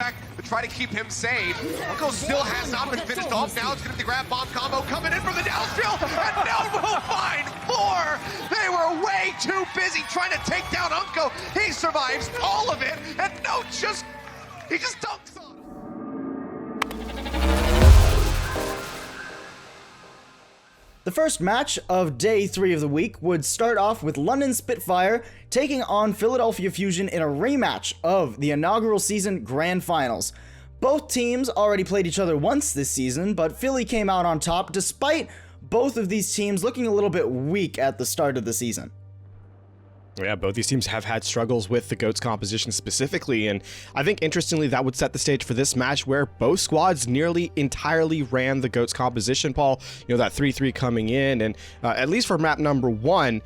to try to keep him safe. Uncle still has not been finished off. Now it's going to be the grab bomb combo coming in from the downfield, and NotE will find 4. They were way too busy trying to take down Uncle. He survives all of it, and NotE just dunks on him. The first match of day 3 of the week would start off with London Spitfire taking on Philadelphia Fusion in a rematch of the inaugural season grand finals. Both teams already played each other once this season, but Philly came out on top despite both of these teams looking a little bit weak at the start of the season. Yeah, both these teams have had struggles with the GOATS composition specifically, and I think interestingly that would set the stage for this match where both squads nearly entirely ran the GOATS composition, Paul. You know, that 3-3 coming in, and at least for map number 1,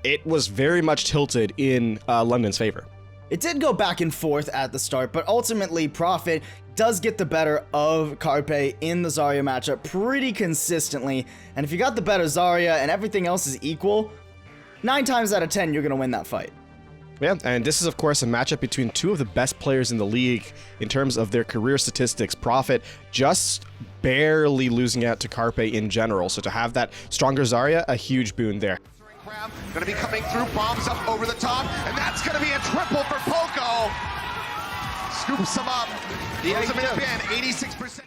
it was very much tilted in London's favor. It did go back and forth at the start, but ultimately Profit does get the better of Carpe in the Zarya matchup pretty consistently, and if you got the better Zarya and everything else is equal, 9 times out of 10, you're going to win that fight. Yeah, and this is, of course, a matchup between 2 of the best players in the league in terms of their career statistics. Profit just barely losing out to Carpe in general, so to have that stronger Zarya, a huge boon there. Going to be coming through, bombs up over the top, and that's going to be a triple for Poco. Scoops him up. Throws him in a bin, 86%.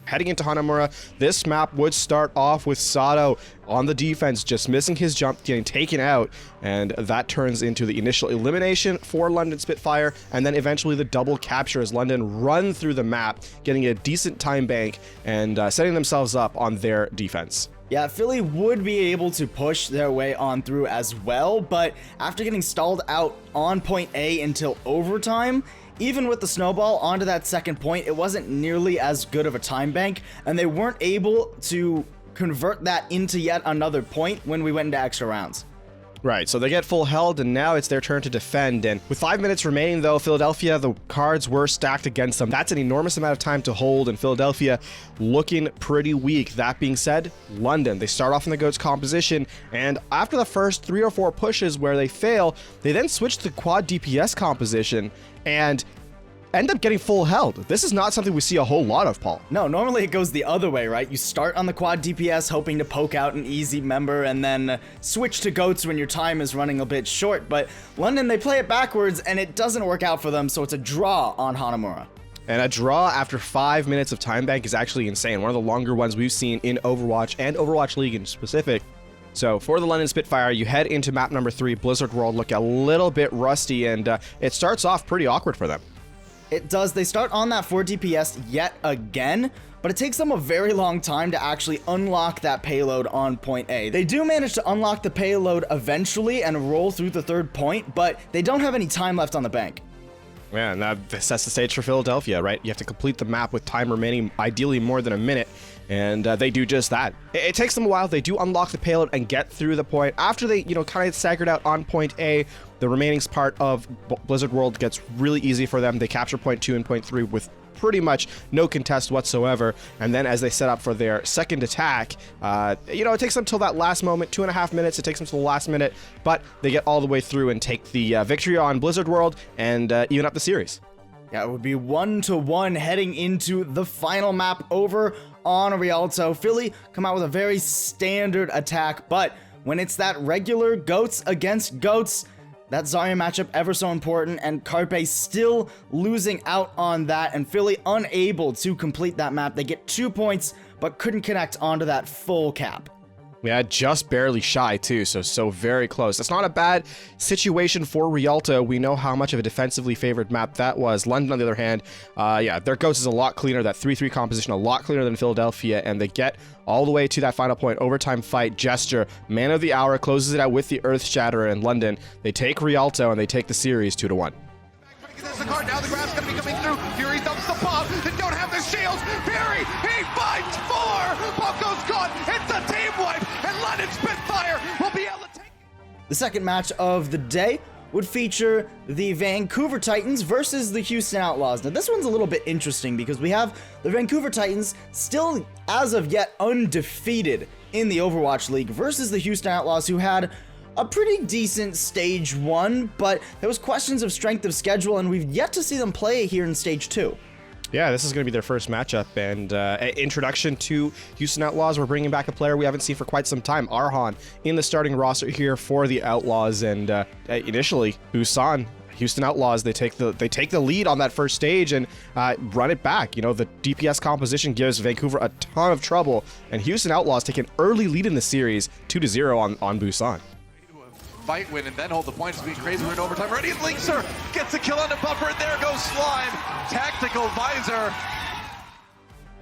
Heading into Hanamura, this map would start off with Sato on the defense, just missing his jump, getting taken out, and that turns into the initial elimination for London Spitfire, and then eventually the double capture as London run through the map, getting a decent time bank and setting themselves up on their defense. Yeah, Philly would be able to push their way on through as well, but after getting stalled out on point A until overtime, even with the snowball onto that second point, it wasn't nearly as good of a time bank, and they weren't able to convert that into yet another point when we went into extra rounds. Right, so they get full held, and now it's their turn to defend, and with 5 minutes remaining though, Philadelphia, the cards were stacked against them. That's an enormous amount of time to hold, and Philadelphia looking pretty weak. That being said, London, they start off in the GOATS composition, and after the first 3 or 4 pushes where they fail, they then switch to quad DPS composition, and end up getting full held. This is not something we see a whole lot of, Paul. No, normally it goes the other way, right? You start on the quad DPS hoping to poke out an easy member and then switch to GOATS when your time is running a bit short, but London, they play it backwards and it doesn't work out for them, so it's a draw on Hanamura. And a draw after 5 minutes of time bank is actually insane. One of the longer ones we've seen in Overwatch and Overwatch League in specific. So for the London Spitfire, you head into map number 3, Blizzard World, look a little bit rusty, and it starts off pretty awkward for them. It does. They start on that 4 DPS yet again, but it takes them a very long time to actually unlock that payload on point A. They do manage to unlock the payload eventually and roll through the 3rd point, but they don't have any time left on the bank. Yeah, and that sets the stage for Philadelphia, right? You have to complete the map with time remaining, ideally more than a minute, and they do just that. It takes them a while. They do unlock the payload and get through the point. After they, kind of staggered out on point A, the remaining part of Blizzard World gets really easy for them. They capture point 2 and point 3 with pretty much no contest whatsoever, and then as they set up for their second attack, it takes them till that last moment, 2.5 minutes, it takes them to the last minute, but they get all the way through and take the victory on Blizzard World and even up the series. Yeah, it would be 1-1 heading into the final map over on Rialto. Philly come out with a very standard attack, but when it's that regular GOATS against GOATS, that Zarya matchup ever so important, and Carpe still losing out on that, and Philly unable to complete that map. They get 2 points, but couldn't connect onto that full cap. Yeah, just barely shy too, so very close. That's not a bad situation for Rialto. We know how much of a defensively favored map that was. London, on the other hand, their GOATS is a lot cleaner, that 3-3 composition a lot cleaner than Philadelphia, and they get all the way to that final point, overtime fight, Gesture, man of the hour, closes it out with the Earth Shatterer, and London, they take Rialto and they take the series 2-1. There's the card, now the grab's gonna be coming through. Fury dumps the bomb, they don't have the shields. Fury, he finds 4. Poco's gone, it's a team wipe, and London Spitfire will be able to take it. The second match of the day would feature the Vancouver Titans versus the Houston Outlaws. Now this one's a little bit interesting because we have the Vancouver Titans still as of yet undefeated in the Overwatch League versus the Houston Outlaws, who had a pretty decent stage 1, but there was questions of strength of schedule, and we've yet to see them play here in stage 2. Yeah, this is going to be their first matchup, and introduction to Houston Outlaws. We're bringing back a player we haven't seen for quite some time, Arhan, in the starting roster here for the Outlaws, and initially, Busan, Houston Outlaws, they take the lead on that first stage and run it back. You know, the DPS composition gives Vancouver a ton of trouble, and Houston Outlaws take an early lead in the series, 2-0 on Busan. Fight win and then hold the points. Being crazy. We're in overtime. Ready? Linkser gets a kill on the bumper, and there goes Slime. Tactical visor.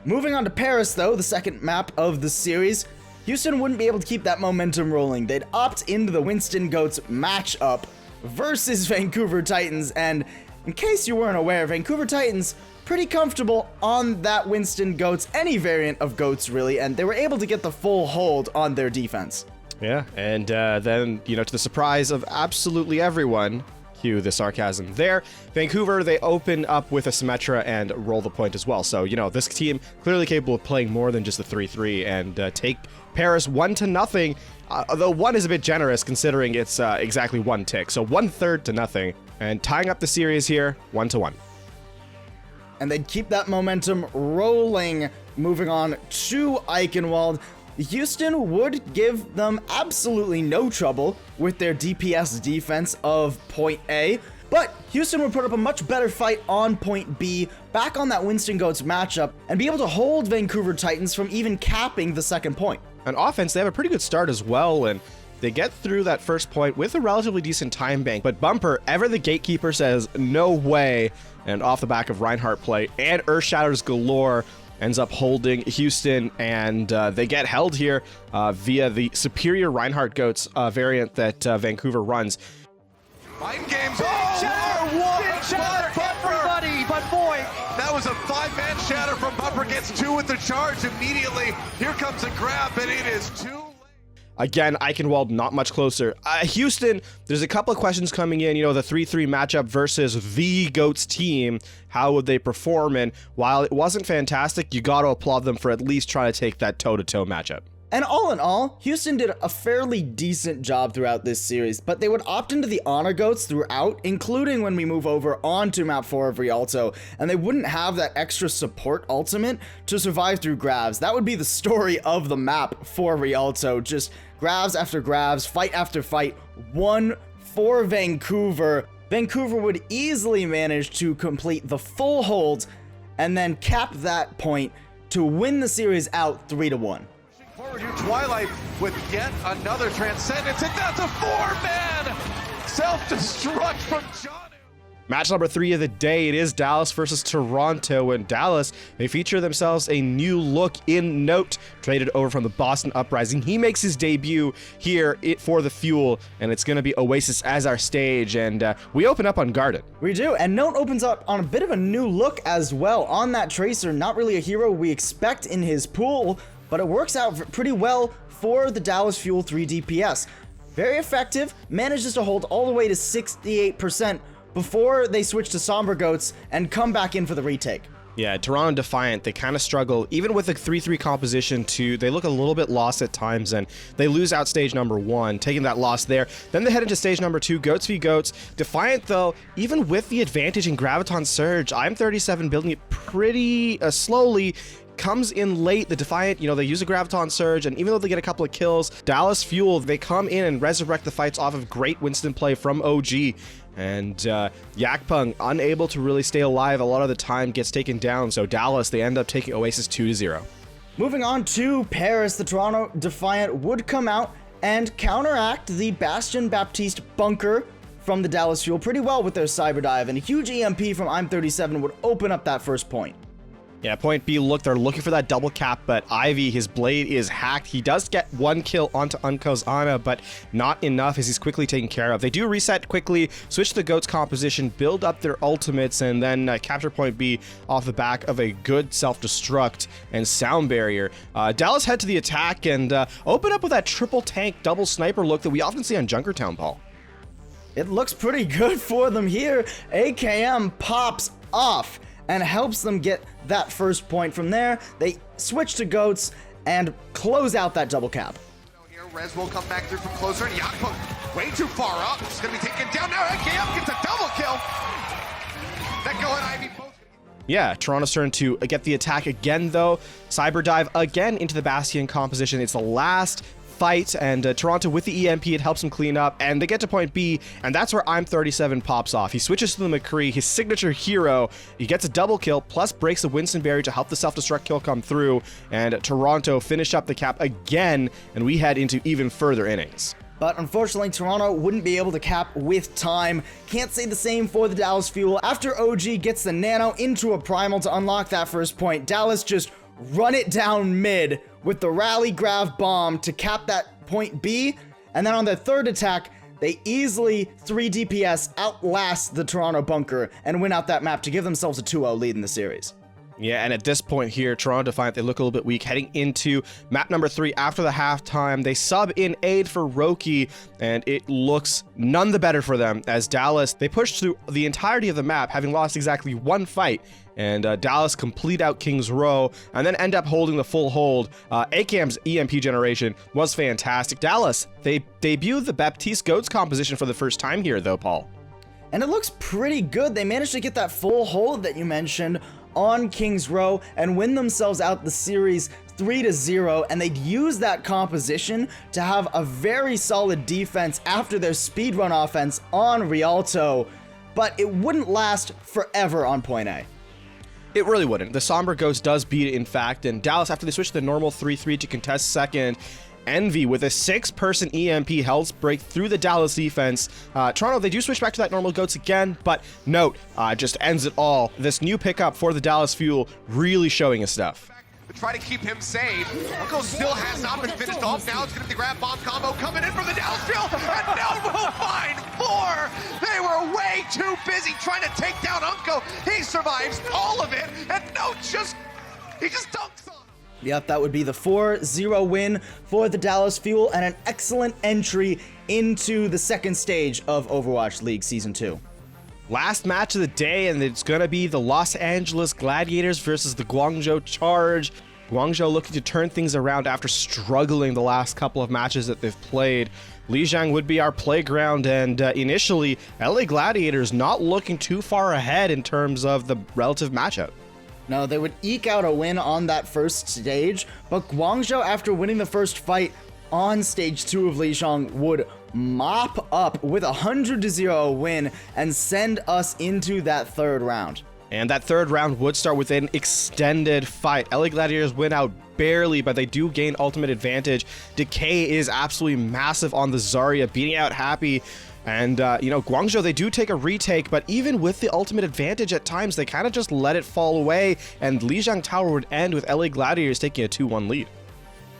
Moving on to Paris, though, the second map of the series, Houston wouldn't be able to keep that momentum rolling. They'd opt into the Winston Goats matchup versus Vancouver Titans, and in case you weren't aware, Vancouver Titans pretty comfortable on that Winston Goats, any variant of Goats really, and they were able to get the full hold on their defense. Yeah, and then, you know, to the surprise of absolutely everyone, cue the sarcasm there, Vancouver, they open up with a Symmetra and roll the point as well. So, you know, this team clearly capable of playing more than just the 3-3 and take Paris 1-0, although 1 is a bit generous considering it's exactly 1 tick. So 1/3 to nothing, and tying up the series here, 1-1. And they'd keep that momentum rolling, moving on to Eichenwald. Houston would give them absolutely no trouble with their DPS defense of point A, but Houston would put up a much better fight on point B, back on that Winston Goats matchup, and be able to hold Vancouver Titans from even capping the second point. On offense, they have a pretty good start as well, and they get through that first point with a relatively decent time bank, but Bumper, ever the gatekeeper, says no way, and off the back of Reinhardt play and Earth Shatters galore, ends up holding Houston, and they get held here via the superior Reinhardt Goats variant that Vancouver runs. Mind games. Oh, Big shatter, everybody but boy. That was a 5-man shatter from Bumper. Gets 2 with the charge immediately. Here comes a grab, and it is 2. Again, Eichenwald not much closer. Houston, there's a couple of questions coming in. You know, the 3-3 matchup versus the Goats team. How would they perform? And while it wasn't fantastic, you got to applaud them for at least trying to take that toe-to-toe matchup. And all in all, Houston did a fairly decent job throughout this series, but they would opt into the Honor Goats throughout, including when we move over onto map 4 of Rialto, and they wouldn't have that extra support ultimate to survive through grabs. That would be the story of the map for Rialto, just grabs after grabs, fight after fight, 1 for Vancouver. Vancouver would easily manage to complete the full hold and then cap that point to win the series out 3-1. Forward to Twilight with yet another Transcendence, and that's a 4-man self-destruct from John. Match number 3 of the day, it is Dallas versus Toronto, and Dallas, they feature themselves a new look in NotE, traded over from the Boston Uprising. He makes his debut here for the Fuel, and it's going to be Oasis as our stage, and we open up on Garden. We do, and NotE opens up on a bit of a new look as well. On that Tracer, not really a hero we expect in his pool, but it works out pretty well for the Dallas Fuel 3 DPS. Very effective, manages to hold all the way to 68%, before they switch to Sombra Goats and come back in for the retake. Yeah, Toronto Defiant, they kind of struggle, even with a 3-3 composition too. They look a little bit lost at times, and they lose out stage number 1, taking that loss there. Then they head into stage number 2, Goats v Goats. Defiant, though, even with the advantage in Graviton Surge, I'm 37 building it pretty slowly, comes in late. The Defiant, you know, they use a Graviton Surge, and even though they get a couple of kills, Dallas Fuel, they come in and resurrect the fights off of great Winston play from OG. And Yakpung, unable to really stay alive a lot of the time, gets taken down. So Dallas, they end up taking Oasis 2-0. Moving on to Paris, the Toronto Defiant would come out and counteract the Bastion Baptiste bunker from the Dallas Fuel pretty well with their Cyber Dive, and a huge EMP from I'm37 would open up that first point. Yeah, point B, look, they're looking for that double cap, but Ivy, his blade is hacked. He does get 1 kill onto Unko's Ana, but not enough as he's quickly taken care of. They do reset quickly, switch to the Goats composition, build up their ultimates, and then capture point B off the back of a good self-destruct and sound barrier. Dallas head to the attack and open up with that triple tank double sniper look that we often see on Junkertown, Paul. It looks pretty good for them here. AKM pops off and helps them get that first point. From there, they switch to Goats and close out that double cap. Here, Rez will come back through from closer, and Yakpung way too far up. It's going to be taken down now. AKM gets a double kill. That go and Ivy both. Yeah, Toronto's turn to get the attack again, though. Cyber dive again into the Bastion composition. It's the last fight, and Toronto with the EMP, it helps him clean up, and they get to point B, and that's where I'm 37 pops off. He switches to the McCree, his signature hero. He gets a double kill, plus breaks the Winston barrier to help the self-destruct kill come through, and Toronto finish up the cap again, and we head into even further innings. But unfortunately, Toronto wouldn't be able to cap with time. Can't say the same for the Dallas Fuel. After OG gets the nano into a primal to unlock that first point, Dallas just run it down mid with the rally grav bomb to cap that point B. And then on their third attack, they easily 3 DPS outlast the Toronto bunker and win out that map to give themselves a 2-0 lead in the series. Yeah, and at this point here, Toronto Defiant, they look a little bit weak. Heading into map number 3 after the halftime, they sub in aid for Roki, and it looks none the better for them as Dallas, they push through the entirety of the map, having lost exactly one fight, and Dallas complete out King's Row, and then end up holding the full hold. ACAM's EMP generation was fantastic. Dallas, they debuted the Baptiste Goats composition for the first time here, though, Paul. And it looks pretty good. They managed to get that full hold that you mentioned on King's Row and win themselves out the series 3-0, and they'd use that composition to have a very solid defense after their speedrun offense on Rialto, but it wouldn't last forever on point A. It really wouldn't. The Sombra Ghost does beat it, in fact, and Dallas, after they switch to the normal 3-3 to contest second, Envy with a 6-person EMP helps break through the Dallas defense. Toronto, they do switch back to that normal Goats again, but NotE just ends it all. This new pickup for the Dallas Fuel really showing his stuff. Try to keep him safe. Uncle still has not been finished off. Now it's going to be the grab bomb combo coming in from the Dallas Fuel, and NotE will find 4. They were way too busy trying to take down Uncle. He survives all of it, and NotE just dunks on him. Yep, that would be the 4-0 win for the Dallas Fuel and an excellent entry into the second stage of Overwatch League Season 2. Last match of the day, and it's going to be the Los Angeles Gladiators versus the Guangzhou Charge. Guangzhou looking to turn things around after struggling the last couple of matches that they've played. Lijiang would be our playground, and initially, LA Gladiators not looking too far ahead in terms of the relative matchup. No, they would eke out a win on that first stage, but Guangzhou, after winning the first fight on stage 2 of Lijiang, would mop up with a 100-0 win and send us into that third round. And that third round would start with an extended fight. LA Gladiators win out barely, but they do gain ultimate advantage. Decay is absolutely massive on the Zarya, beating out Happy. And, Guangzhou, they do take a retake, but even with the ultimate advantage at times, they kind of just let it fall away, and Lijiang Tower would end with LA Gladiators taking a 2-1 lead.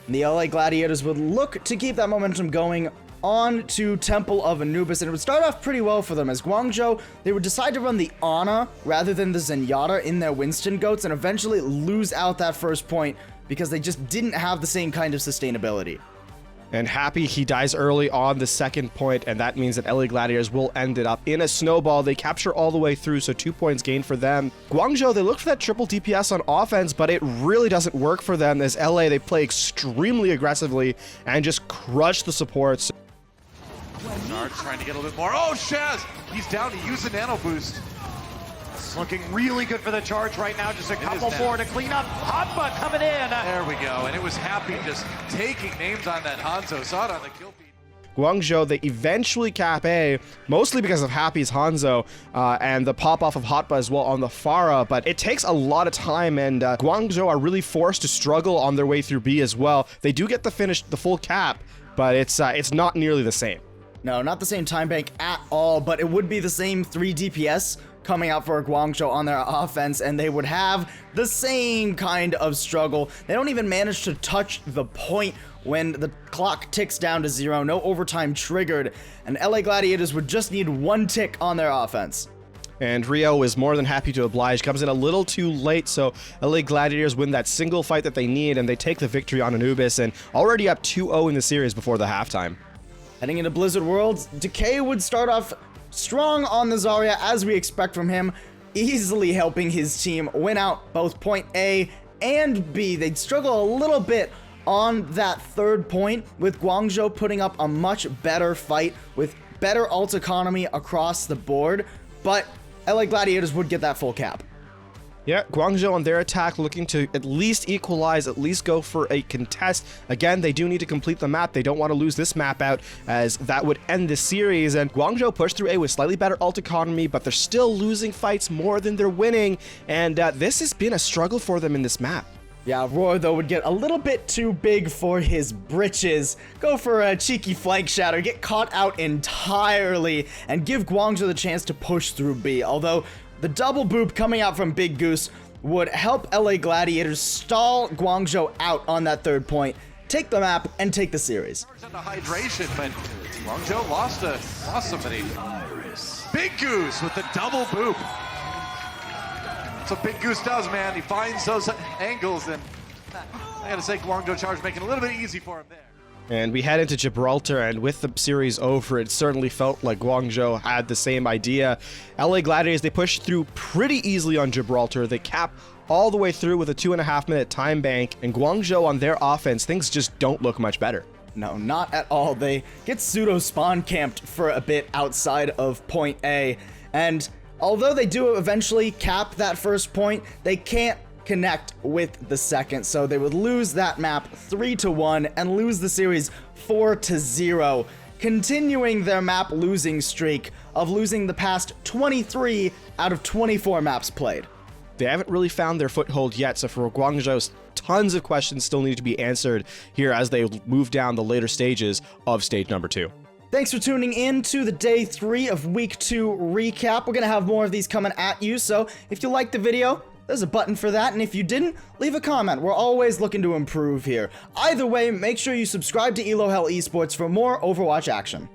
The LA Gladiators would look to keep that momentum going on to Temple of Anubis, and it would start off pretty well for them as Guangzhou, they would decide to run the Ana rather than the Zenyatta in their Winston Goats and eventually lose out that first point because they just didn't have the same kind of sustainability. And Happy, he dies early on the second point, and that means that LA Gladiators will end it up in a snowball. They capture all the way through, so 2 points gained for them. Guangzhou, they look for that triple DPS on offense, but it really doesn't work for them as LA, they play extremely aggressively and just crush the supports. Nard trying to get a little bit more. Oh, Shaz! He's down to use a nano boost. Looking really good for the Charge right now. Just a couple more to clean up. Hotba coming in. There we go. And it was Happy just taking names on that Hanzo. Saw it on the kill feed. Guangzhou, they eventually cap A, mostly because of Happy's Hanzo and the pop-off of Hotba as well on the Pharah, but it takes a lot of time, and Guangzhou are really forced to struggle on their way through B as well. They do get the full cap, but it's not nearly the same. No, not the same time bank at all, but it would be the same 3 DPS coming out for Guangzhou on their offense, and they would have the same kind of struggle. They don't even manage to touch the point when the clock ticks down to 0, no overtime triggered, and LA Gladiators would just need 1 tick on their offense. And Rio is more than happy to oblige, comes in a little too late, so LA Gladiators win that single fight that they need, and they take the victory on Anubis, and already up 2-0 in the series before the halftime. Heading into Blizzard Worlds, Decay would start off strong on the Zarya, as we expect from him, easily helping his team win out both point A and B. They'd struggle a little bit on that third point, with Guangzhou putting up a much better fight with better ult economy across the board, but LA Gladiators would get that full cap. Yeah, Guangzhou on their attack looking to at least equalize, at least go for a contest. Again, they do need to complete the map. They don't want to lose this map out, as that would end the series. And Guangzhou pushed through A with slightly better ult economy, but they're still losing fights more than they're winning. And this has been a struggle for them in this map. Yeah, Roar, though, would get a little bit too big for his britches, go for a cheeky flank shatter, get caught out entirely, and give Guangzhou the chance to push through B. Although the double boop coming out from Big Goose would help LA Gladiators stall Guangzhou out on that third point, take the map, and take the series. Into hydration, but Guangzhou lost somebody. Big Goose with the double boop. That's what Big Goose does, man. He finds those angles, and I gotta say, Guangzhou Charge making it a little bit easy for him there. And we head into Gibraltar, and with the series over, it certainly felt like Guangzhou had the same idea. LA Gladiators, they pushed through pretty easily on Gibraltar. They cap all the way through with a 2.5-minute time bank, and Guangzhou on their offense, things just don't look much better. No, not at all. They get pseudo spawn camped for a bit outside of point A, and although they do eventually cap that first point, they can't connect with the second, so they would lose that map 3-1 and lose the series 4-0, continuing their map losing streak of losing the past 23 out of 24 maps played. They haven't really found their foothold yet, so for Guangzhou, tons of questions still need to be answered here as they move down the later stages of stage number 2. Thanks for tuning in to the day 3 of week 2 recap. We're gonna have more of these coming at you, so if you liked the video, there's a button for that, and if you didn't, leave a comment. We're always looking to improve here. Either way, make sure you subscribe to Elohel Esports for more Overwatch action.